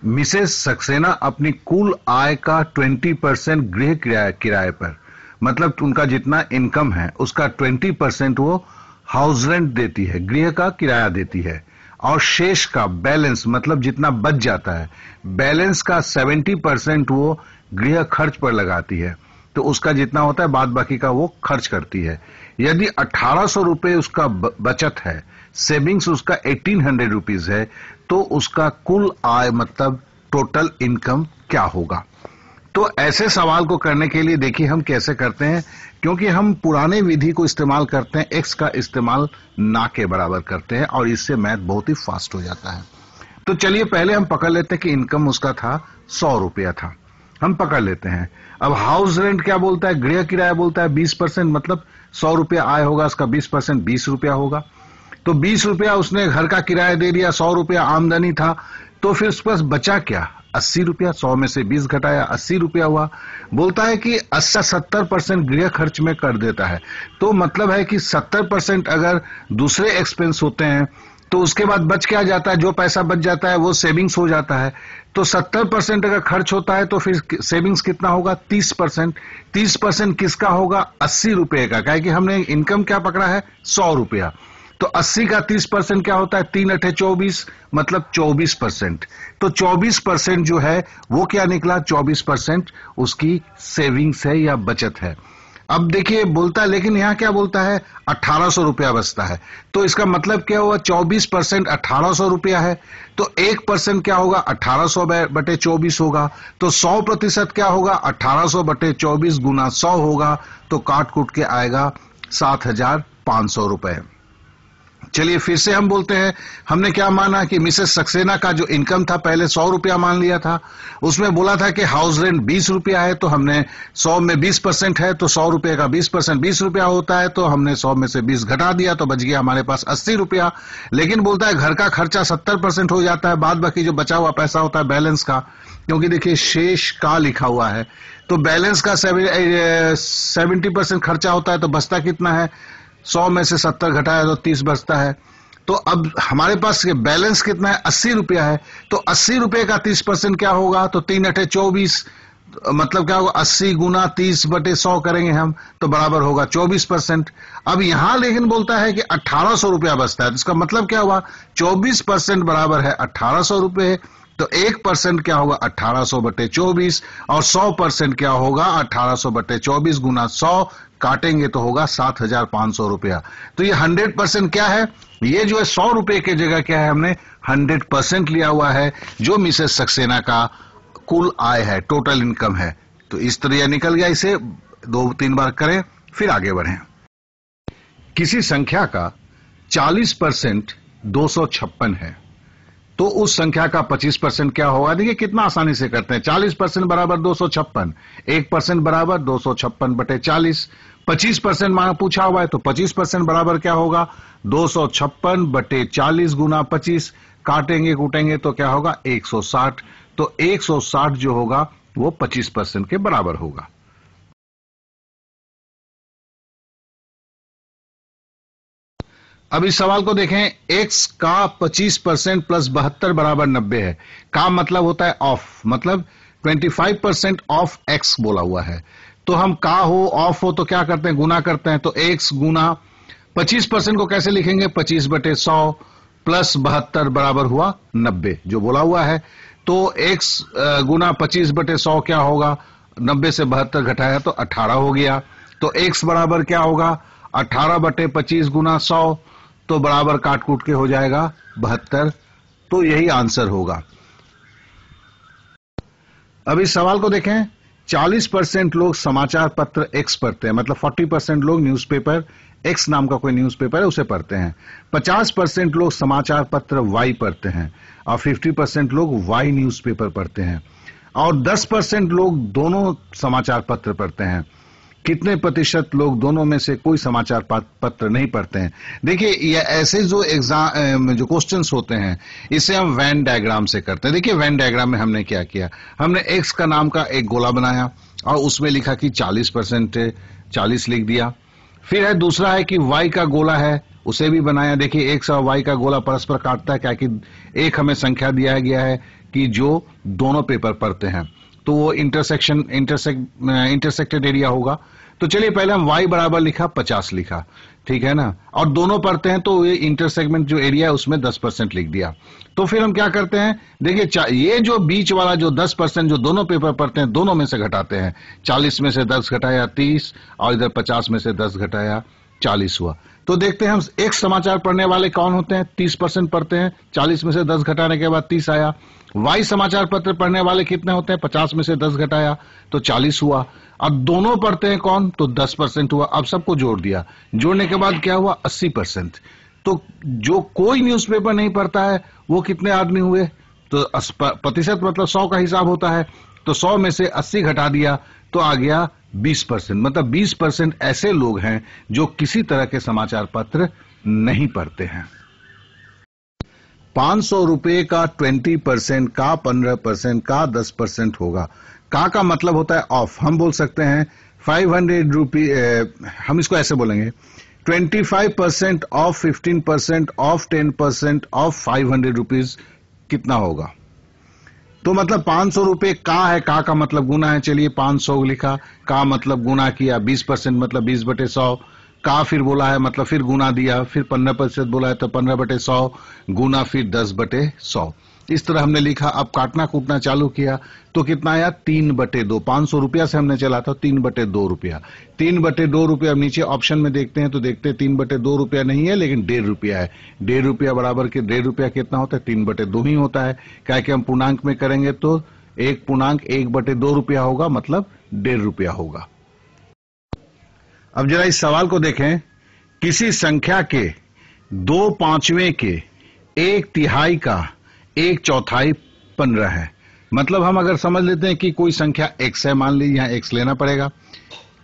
Mrs Saxena अपनी कुल आय का 20% गृह किराए पर, मतलब उनका जितना इनकम है उसका 20% वो हाउस रेंट देती है, गृह का किराया देती है, और शेष का बैलेंस मतलब जितना बच जाता है बैलेंस का 70% वो गृह खर्च पर लगाती है। तो उसका जितना होता है बाद बाकी का वो खर्च करती है। यदि 1800 रुपए उसका बचत है, सेविंग्स उसका 1800 रुपीज है, तो उसका कुल आय मतलब टोटल इनकम क्या होगा। तो ऐसे सवाल को करने के लिए देखिए हम कैसे करते हैं, क्योंकि हम पुराने विधि को इस्तेमाल करते हैं, एक्स का इस्तेमाल ना के बराबर करते हैं और इससे मैथ बहुत ही फास्ट हो जाता है। तो चलिए पहले हम पकड़ लेते हैं कि इनकम उसका था 100 रुपया था, हम पकड़ लेते हैं। अब हाउस रेंट क्या बोलता है, गृह किराया बोलता है 20%, मतलब 100 रुपया आय होगा, उसका 20% 20 रुपया होगा। तो 20 रुपया उसने घर का किराया दे दिया, 100 रुपया आमदनी था, तो फिर उसके पास बचा क्या, 80 रुपया। 100 में से 20 घटाया 80 रुपया हुआ। बोलता है कि 70% गृह खर्च में कर देता है, तो मतलब है कि 70% अगर दूसरे एक्सपेंस होते हैं तो उसके बाद बच क्या जाता है, जो पैसा बच जाता है वो सेविंग्स हो जाता है। तो 70% अगर खर्च होता है तो फिर सेविंग्स कितना होगा, 30%। 30% किसका होगा, 80 रुपये का, क्या कि हमने इनकम क्या पकड़ा है, 100 रुपया। तो 80 का 30% क्या होता है, 3 अठे 24, मतलब 24%। तो 24% जो है वो क्या निकला, 24% उसकी सेविंग्स है या बचत है। अब देखिए बोलता है, लेकिन यहां क्या बोलता है, 1800 रुपया बचता है, तो इसका मतलब क्या हुआ, 24% 1800 रुपया है, तो 1% क्या होगा, 1800 बटे 24 होगा। तो 100% क्या होगा, 1800 बटे 24 गुना 100 होगा, तो काट कूट के आएगा 7500 रुपए। चलिए फिर से हम बोलते हैं, हमने क्या माना कि मिसेस सक्सेना का जो इनकम था पहले 100 रुपया मान लिया था, उसमें बोला था कि हाउस रेंट 20 रुपया है, तो हमने 100 में 20% है तो 100 रुपये का 20% 20 रुपया होता है, तो हमने 100 में से 20 घटा दिया तो बच गया हमारे पास 80 रुपया। लेकिन बोलता है घर का खर्चा 70% हो जाता है, बाद बाकी जो बचा हुआ पैसा होता है बैलेंस का, क्योंकि देखिए शेष का लिखा हुआ है, तो बैलेंस का 70% खर्चा होता है, तो बचता कितना है, 100 में से 70 घटाया तो 30 बचता है। तो अब हमारे पास बैलेंस कितना है, 80 रुपया है, तो 80 रुपये का 30% क्या होगा, तो 3 अठे 24, मतलब क्या होगा, 80 गुना 30 बटे 100 करेंगे हम, तो बराबर होगा 24%। अब यहां लेकिन बोलता है कि 1800 रुपया बचता है, तो इसका मतलब क्या हुआ, 24% बराबर है 1800 रुपये, तो 1% क्या होगा, 1800 बटे 24, और 100% क्या होगा, 1800 बटे 24 गुना 100 काटेंगे तो होगा 7500 रुपया। तो ये 100% क्या है, ये जो है 100 रुपए के जगह क्या है, हमने 100% लिया हुआ है, जो मिसेस सक्सेना का कुल आय है, टोटल इनकम है। तो इस तरह निकल गया, इसे 2-3 बार करें फिर आगे बढ़ें। किसी संख्या का 40% 256 है, तो उस संख्या का 25% क्या होगा, देखिए कितना आसानी से करते हैं, 40% बराबर 256, 1% बराबर 256 बटे 40, 25% मांगा पूछा हुआ है, तो 25% बराबर क्या होगा, 256 बटे 40 गुना 25, काटेंगे कूटेंगे तो क्या होगा, 160। तो 160 जो होगा वो 25% के बराबर होगा। अब इस सवाल को देखें, x का 25% प्लस 72 बराबर 90 है, का मतलब होता है ऑफ, मतलब 25% ऑफ x बोला हुआ है, तो हम का हो ऑफ हो तो क्या करते हैं, गुना करते हैं, तो x गुना 25% को कैसे लिखेंगे, 25 बटे 100 प्लस 72 बराबर हुआ 90 जो बोला हुआ है, तो x गुना 25 बटे 100 क्या होगा, 90 से 72 घटाया तो 18 हो गया, तो x बराबर क्या होगा, 18 बटे 25 गुना 100, तो बराबर काट कूट के हो जाएगा 72, तो यही आंसर होगा। अब इस सवाल को देखें, 40% लोग समाचार पत्र एक्स पढ़ते हैं, मतलब 40% लोग न्यूज़पेपर एक्स नाम का कोई न्यूज़पेपर है उसे पढ़ते हैं, 50% लोग समाचार पत्र वाई पढ़ते हैं, और 50% लोग वाई न्यूज़पेपर पढ़ते हैं, और 10% लोग दोनों समाचार पत्र पढ़ते हैं। कितने प्रतिशत लोग दोनों में से कोई समाचार पत्र नहीं पढ़ते हैं। देखिए ये ऐसे जो एग्जाम जो क्वेश्चंस होते हैं इसे हम वेन डायग्राम से करते हैं। देखिए वेन डायग्राम में हमने क्या किया, हमने एक्स का नाम का एक गोला बनाया और उसमें लिखा कि 40% 40 लिख दिया। फिर है दूसरा है कि वाई का गोला है, उसे भी बनाया। देखिए एक्स और वाई का गोला परस्पर काटता है, क्या कि एक हमें संख्या दिया गया है कि जो दोनों पेपर पढ़ते हैं, तो वो इंटरसेक्टेड एरिया होगा। तो चलिए पहले हम y बराबर लिखा 50 लिखा, ठीक है ना, और दोनों पढ़ते हैं तो ये इंटरसेगमेंट जो एरिया है उसमें 10% लिख दिया। तो फिर हम क्या करते हैं, देखिए ये जो बीच वाला जो 10% जो दोनों पेपर पढ़ते हैं दोनों में से घटाते हैं। 40 में से 10 घटाया 30 और इधर 50 में से 10 घटाया 40 हुआ। तो देखते हैं हम एक समाचार पढ़ने वाले कौन होते हैं, 30% पढ़ते हैं, 40 में से 10 घटाने के बाद 30 आया। वाई समाचार पत्र पढ़ने वाले कितने होते हैं, 50 में से 10 घटाया तो 40 हुआ। अब दोनों पढ़ते हैं कौन, तो 10% हुआ। अब सबको जोड़ दिया, जोड़ने के बाद क्या हुआ, 80%। तो जो कोई न्यूज़पेपर नहीं पढ़ता है वो कितने आदमी हुए, तो प्रतिशत मतलब 100 का हिसाब होता है, तो 100 में से 80 घटा दिया तो आ गया 20%। मतलब 20% ऐसे लोग हैं जो किसी तरह के समाचार पत्र नहीं पढ़ते हैं। 500 रुपए का 20% का 15% का 10% होगा। का मतलब होता है ऑफ। हम बोल सकते हैं 500 रुपी, हम इसको ऐसे बोलेंगे 25% ऑफ 15% ऑफ 10% ऑफ 500 रुपीज कितना होगा। तो मतलब 500 रुपए का है, का मतलब गुना है। चलिए 500 लिखा, का मतलब गुना किया, 20% मतलब 20/100, का फिर बोला है मतलब फिर गुना दिया, फिर 15% बोला है तो 15/100 गुना फिर 10/100। इस तरह हमने लिखा। अब काटना कूटना चालू किया तो कितना आया, 3/2। 500 रुपया से हमने चला था 3/2 रुपया। 3/2 रुपया। अब नीचे ऑप्शन में देखते हैं तो देखते हैं 3/2 रुपया नहीं है लेकिन 1.5 रुपया है। 1.5 रुपया बराबर के 1.5 रुपया कितना होता है, 3/2 ही होता है। क्या कि हम पूर्णांक में करेंगे तो 1.2 रुपया होगा, मतलब 1.5 रुपया होगा। अब जरा इस सवाल को देखें। किसी संख्या के 2/5 के 1/3 का 1/4 15 है। मतलब हम अगर समझ लेते हैं कि कोई संख्या x है, मान लीजिए यहां x लेना पड़ेगा।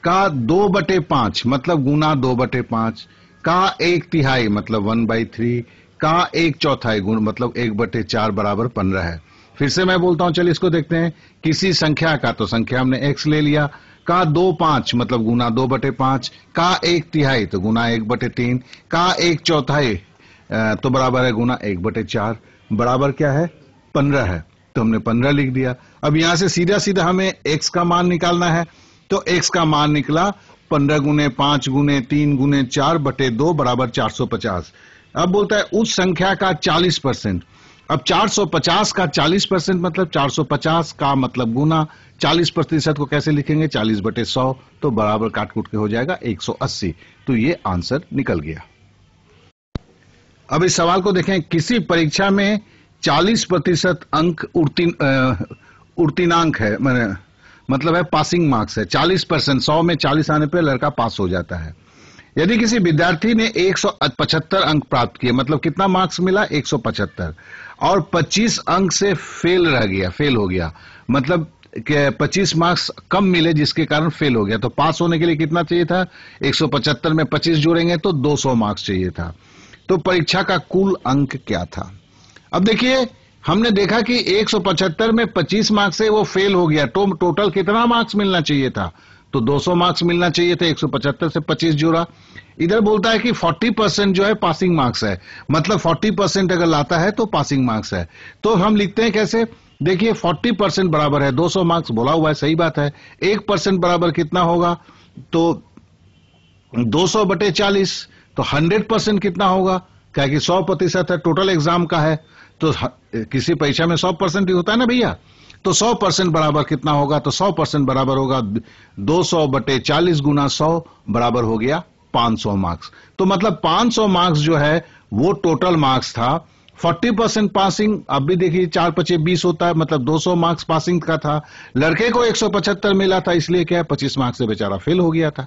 का 2/5 मतलब गुना 2/5, का 1/3 मतलब 1/3, का 1/4 गुण मतलब 1/4 बराबर 15 है। फिर से मैं बोलता हूं, चलिए इसको देखते हैं। किसी संख्या का, तो संख्या हमने x ले लिया, का 2/5 मतलब गुना 2/5, का 1/3 तो गुना 1/3, का 1/4 तो बराबर है गुना 1/4, बराबर क्या है, 15 है। तो हमने 15 लिख दिया। अब यहां से सीधा सीधा हमें x का मान निकालना है, तो x का मान निकला 15 गुने 5 गुने 3 गुने 4/2 बराबर 450। अब बोलता है उस संख्या का 40%। अब 450 का 40% मतलब 450 का मतलब गुना, 40% को कैसे लिखेंगे, 40/100, तो बराबर काट कूट के हो जाएगा 180। तो ये आंसर निकल गया। अब इस सवाल को देखें। किसी परीक्षा में 40% अंक उत्तीर्णांक है, मतलब है पासिंग मार्क्स है। 40%, 100 में 40 आने पर लड़का पास हो जाता है। यदि किसी विद्यार्थी ने 175 अंक प्राप्त किए, मतलब कितना मार्क्स मिला, 175, और 25 अंक से फेल हो गया, मतलब 25 मार्क्स कम मिले जिसके कारण फेल हो गया। तो पास होने के लिए कितना चाहिए था, 175 में 25 जोड़ेंगे तो 200 मार्क्स चाहिए था। तो परीक्षा का कुल अंक क्या था। अब देखिए, हमने देखा कि 175 में 25 मार्क्स से वो फेल हो गया, तो टोटल कितना मार्क्स मिलना चाहिए था, तो 200 मार्क्स मिलना चाहिए थे। 175 से 25 जोड़ा। इधर बोलता है कि 40% जो है पासिंग मार्क्स है, मतलब 40% अगर लाता है तो पासिंग मार्क्स है। तो हम लिखते हैं कैसे, देखिए 40% बराबर है 200 मार्क्स, बोला हुआ है, सही बात है। 1% बराबर कितना होगा, तो 200/40, तो 100% कितना होगा, क्या कि 100% है, टोटल एग्जाम का है, तो किसी परीक्षा में 100% ही होता है ना भैया। तो 100% बराबर कितना होगा, तो 100% बराबर होगा 200/40 गुना 100 बराबर हो गया 500 मार्क्स। तो मतलब 500 मार्क्स जो है वो टोटल मार्क्स था। 40% पासिंग, अब भी देखिए 4×5 = 20 होता है, मतलब 200 मार्क्स पासिंग का था। लड़के को 175 मिला था, इसलिए क्या है 25 मार्क्स से बेचारा फेल हो गया था।